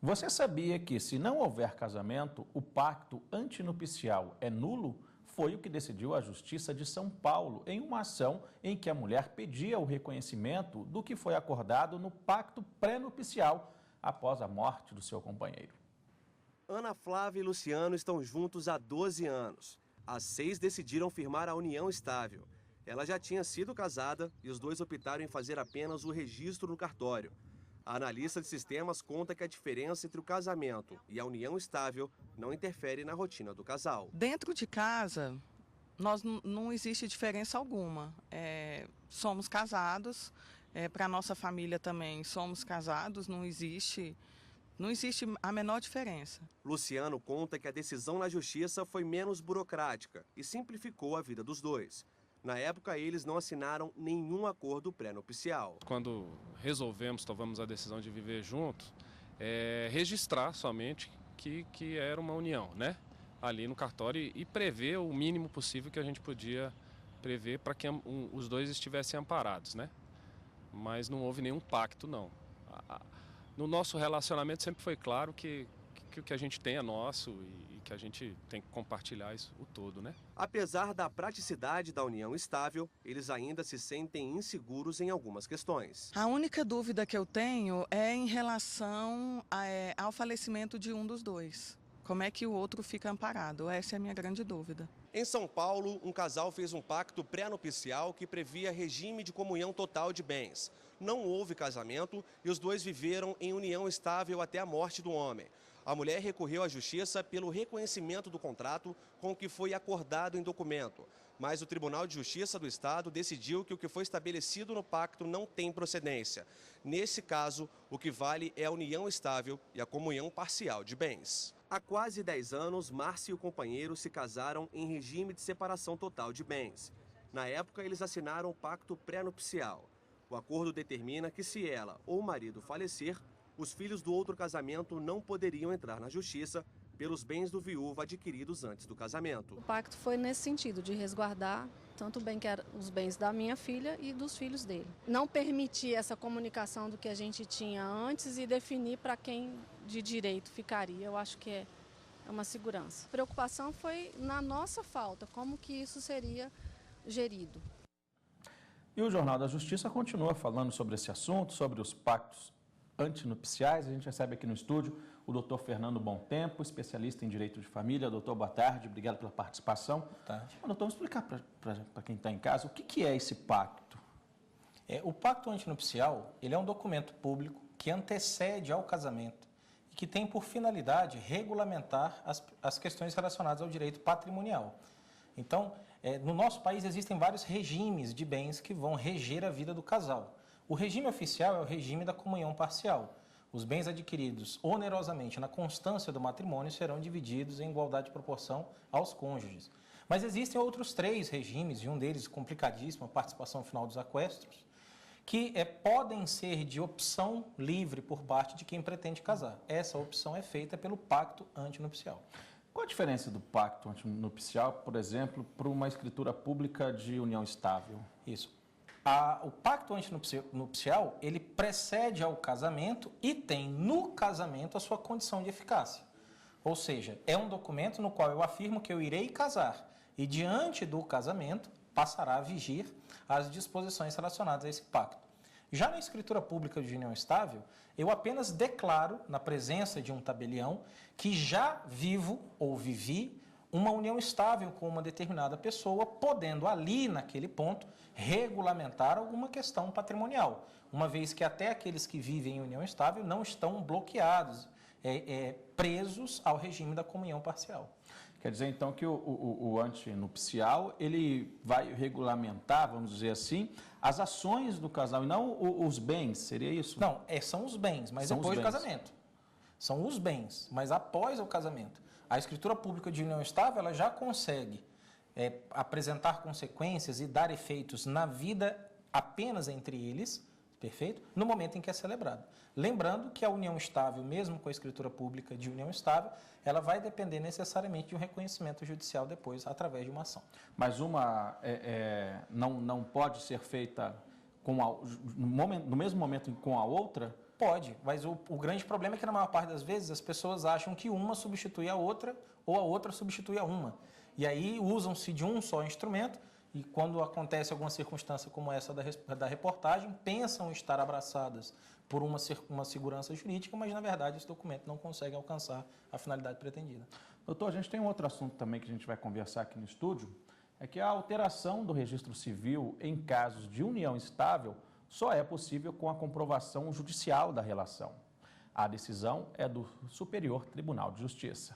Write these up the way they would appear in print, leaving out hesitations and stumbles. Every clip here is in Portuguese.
Você sabia que, se não houver casamento, o pacto antinupcial é nulo? Foi o que decidiu a Justiça de São Paulo em uma ação em que a mulher pedia o reconhecimento do que foi acordado no pacto pré-nupcial após a morte do seu companheiro. Ana Flávia e Luciano estão juntos há 12 anos. As 6 decidiram firmar a união estável. Ela já tinha sido casada e os dois optaram em fazer apenas o registro no cartório. A analista de sistemas conta que a diferença entre o casamento e a união estável não interfere na rotina do casal. Dentro de casa, não existe diferença alguma. Somos casados, para a nossa família também somos casados, não existe a menor diferença. Luciano conta que a decisão na justiça foi menos burocrática e simplificou a vida dos dois. Na época, eles não assinaram nenhum acordo pré-nupcial. Quando tomamos a decisão de viver juntos, registrar somente que era uma união, né? Ali no cartório e prever o mínimo possível que a gente podia prever para que os dois estivessem amparados, né? Mas não houve nenhum pacto, não. No nosso relacionamento sempre foi claro que o que a gente tem é nosso e que a gente tem que compartilhar isso o todo, né? Apesar da praticidade da união estável, eles ainda se sentem inseguros em algumas questões. A única dúvida que eu tenho é em relação ao falecimento de um dos dois. Como é que o outro fica amparado? Essa é a minha grande dúvida. Em São Paulo, um casal fez um pacto pré-nupcial que previa regime de comunhão total de bens. Não houve casamento e os dois viveram em união estável até a morte do homem. A mulher recorreu à justiça pelo reconhecimento do contrato com o que foi acordado em documento. Mas o Tribunal de Justiça do Estado decidiu que o que foi estabelecido no pacto não tem procedência. Nesse caso, o que vale é a união estável e a comunhão parcial de bens. Há quase 10 anos, Márcia e o companheiro se casaram em regime de separação total de bens. Na época, eles assinaram o pacto pré-nupcial. O acordo determina que, se ela ou o marido falecer, os filhos do outro casamento não poderiam entrar na justiça pelos bens do viúvo adquiridos antes do casamento. O pacto foi nesse sentido, de resguardar tanto bem que eram os bens da minha filha e dos filhos dele. Não permitir essa comunicação do que a gente tinha antes e definir para quem de direito ficaria. Eu acho que é uma segurança. A preocupação foi na nossa falta, como que isso seria gerido. E o Jornal da Justiça continua falando sobre esse assunto, sobre os pactos antinupciais. A gente recebe aqui no estúdio o doutor Fernando Bom Tempo, especialista em direito de família. Doutor, boa tarde, obrigado pela participação. Boa tarde. Doutor, vamos explicar para quem está em casa o que é esse pacto? O pacto antinupcial, ele é um documento público que antecede ao casamento e que tem por finalidade regulamentar as questões relacionadas ao direito patrimonial. Então, no nosso país existem vários regimes de bens que vão reger a vida do casal. O regime oficial é o regime da comunhão parcial. Os bens adquiridos onerosamente na constância do matrimônio serão divididos em igualdade de proporção aos cônjuges. Mas existem outros 3 regimes, e um deles complicadíssimo, a participação final dos aquestros, que podem ser de opção livre por parte de quem pretende casar. Essa opção é feita pelo pacto antinupcial. Qual a diferença do pacto antinupcial, por exemplo, para uma escritura pública de união estável? Isso. O pacto antinupcial, ele precede ao casamento e tem no casamento a sua condição de eficácia. Ou seja, é um documento no qual eu afirmo que eu irei casar e diante do casamento passará a vigir as disposições relacionadas a esse pacto. Já na escritura pública de união estável, eu apenas declaro, na presença de um tabelião, que já vivo ou vivi uma união estável com uma determinada pessoa, podendo ali, naquele ponto, regulamentar alguma questão patrimonial, uma vez que até aqueles que vivem em união estável não estão bloqueados, presos ao regime da comunhão parcial. Quer dizer, então, que o antinupcial, ele vai regulamentar, vamos dizer assim, as ações do casal e não os bens, seria isso? Não, são os bens, mas depois do casamento. São os bens, mas após o casamento. A escritura pública de união estável, ela já consegue apresentar consequências e dar efeitos na vida apenas entre eles, perfeito? No momento em que é celebrado. Lembrando que a união estável, mesmo com a escritura pública de união estável, ela vai depender necessariamente de um reconhecimento judicial depois, através de uma ação. Mas uma não pode ser feita no mesmo momento com a outra? Pode, mas o grande problema é que na maior parte das vezes as pessoas acham que uma substitui a outra ou a outra substitui a uma. E aí usam-se de um só instrumento e quando acontece alguma circunstância como essa da reportagem, pensam estar abraçadas por uma segurança jurídica, mas na verdade esse documento não consegue alcançar a finalidade pretendida. Doutor, a gente tem um outro assunto também que a gente vai conversar aqui no estúdio, é que a alteração do registro civil em casos de união estável só é possível com a comprovação judicial da relação. A decisão é do Superior Tribunal de Justiça.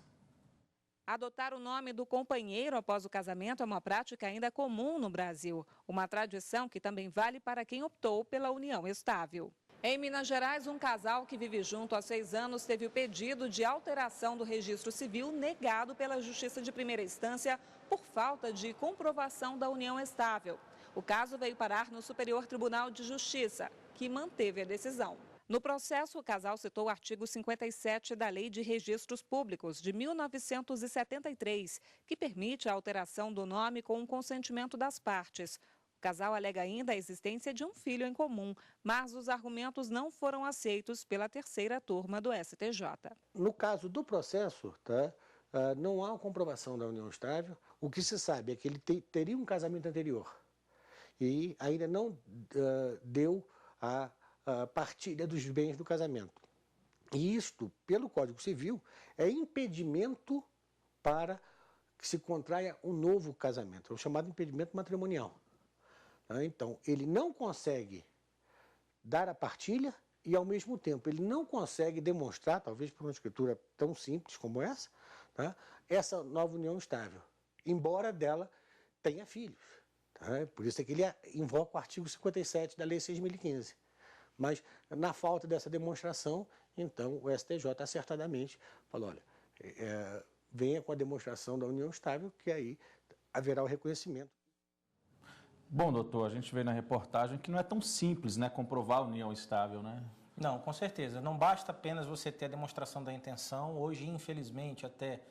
Adotar o nome do companheiro após o casamento é uma prática ainda comum no Brasil. Uma tradição que também vale para quem optou pela união estável. Em Minas Gerais, um casal que vive junto há 6 anos teve o pedido de alteração do registro civil negado pela Justiça de Primeira Instância por falta de comprovação da união estável. O caso veio parar no Superior Tribunal de Justiça, que manteve a decisão. No processo, o casal citou o artigo 57 da Lei de Registros Públicos, de 1973, que permite a alteração do nome com o consentimento das partes. O casal alega ainda a existência de um filho em comum, mas os argumentos não foram aceitos pela terceira turma do STJ. No caso do processo, não há comprovação da união estável. O que se sabe é que ele teria um casamento anterior e ainda não deu a partilha dos bens do casamento. E isto, pelo Código Civil, é impedimento para que se contraia um novo casamento, é o chamado impedimento matrimonial. Então, ele não consegue dar a partilha e, ao mesmo tempo, ele não consegue demonstrar, talvez por uma escritura tão simples como essa, essa nova união estável, embora dela tenha filhos. Por isso é que ele invoca o artigo 57 da Lei 6.015. Mas, na falta dessa demonstração, então, o STJ acertadamente falou, olha, venha com a demonstração da união estável, que aí haverá o reconhecimento. Bom, doutor, a gente vê na reportagem que não é tão simples, né, comprovar a união estável, né? Não, com certeza. Não basta apenas você ter a demonstração da intenção. Hoje, infelizmente, até,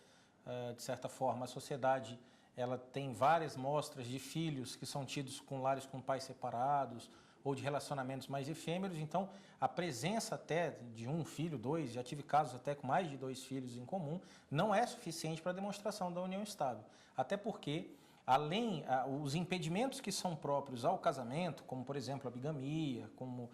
de certa forma, a sociedade ela tem várias mostras de filhos que são tidos com lares com pais separados ou de relacionamentos mais efêmeros. Então, a presença até de um filho, 2, já tive casos até com mais de 2 filhos em comum, não é suficiente para a demonstração da união estável. Até porque, além os impedimentos que são próprios ao casamento, como, por exemplo, a bigamia, como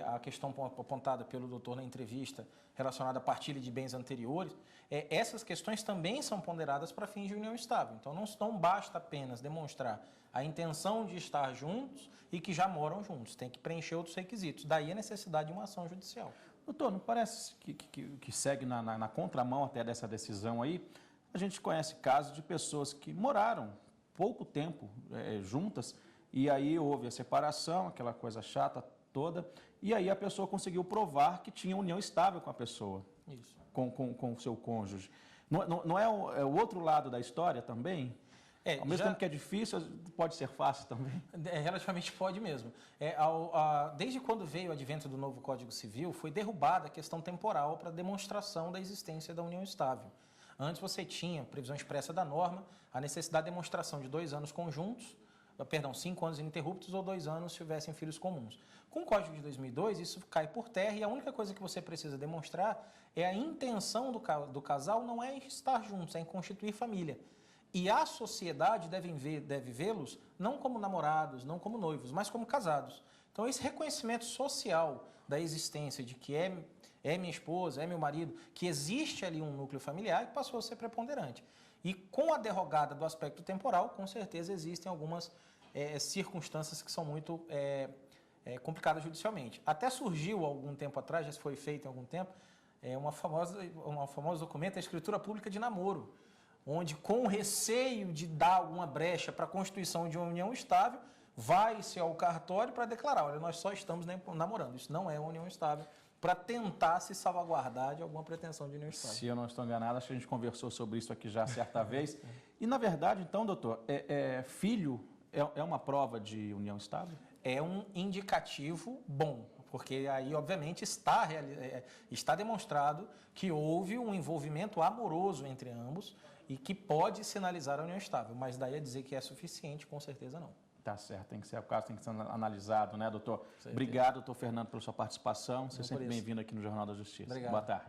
a questão apontada pelo doutor na entrevista relacionada à partilha de bens anteriores, essas questões também são ponderadas para fins de união estável. Então, não basta apenas demonstrar a intenção de estar juntos e que já moram juntos. Tem que preencher outros requisitos. Daí a necessidade de uma ação judicial. Doutor, não parece que segue na contramão até dessa decisão aí? A gente conhece casos de pessoas que moraram pouco tempo juntas e aí houve a separação, aquela coisa chata toda, e aí a pessoa conseguiu provar que tinha união estável com a pessoa, Isso. com o seu cônjuge. Não é o outro lado da história também? Ao mesmo tempo que é difícil, pode ser fácil também? Relativamente pode mesmo. Desde quando veio o advento do novo Código Civil, foi derrubada a questão temporal para demonstração da existência da união estável. Antes você tinha, previsão expressa da norma, a necessidade de demonstração de 2 anos conjuntos, 5 anos ininterruptos ou 2 anos se tivessem filhos comuns. Com o Código de 2002, isso cai por terra e a única coisa que você precisa demonstrar é a intenção do casal não é em estar juntos, é em constituir família. E a sociedade deve vê-los não como namorados, não como noivos, mas como casados. Então, esse reconhecimento social da existência de que é minha esposa, é meu marido, que existe ali um núcleo familiar que passou a ser preponderante. E com a derrogada do aspecto temporal, com certeza existem algumas circunstâncias que são muito complicadas judicialmente. Até surgiu algum tempo atrás, já foi feito em algum tempo, um famoso documento, a escritura pública de namoro, onde, com receio de dar alguma brecha para a constituição de uma união estável, vai-se ao cartório para declarar, olha, nós só estamos namorando, isso não é uma união estável, para tentar se salvaguardar de alguma pretensão de união estável. Se eu não estou enganado, acho que a gente conversou sobre isso aqui já certa vez. E, na verdade, então, doutor, filho é uma prova de união estável? É um indicativo bom, porque aí, obviamente, está demonstrado que houve um envolvimento amoroso entre ambos e que pode sinalizar a união estável, mas daí a dizer que é suficiente, com certeza não. Tá certo, tem que ser o caso, tem que ser analisado, né, doutor? Certeza. Obrigado, doutor Fernando, pela sua participação. Você é Não, sempre por isso. bem-vindo aqui no Jornal da Justiça. Obrigado. Boa tarde.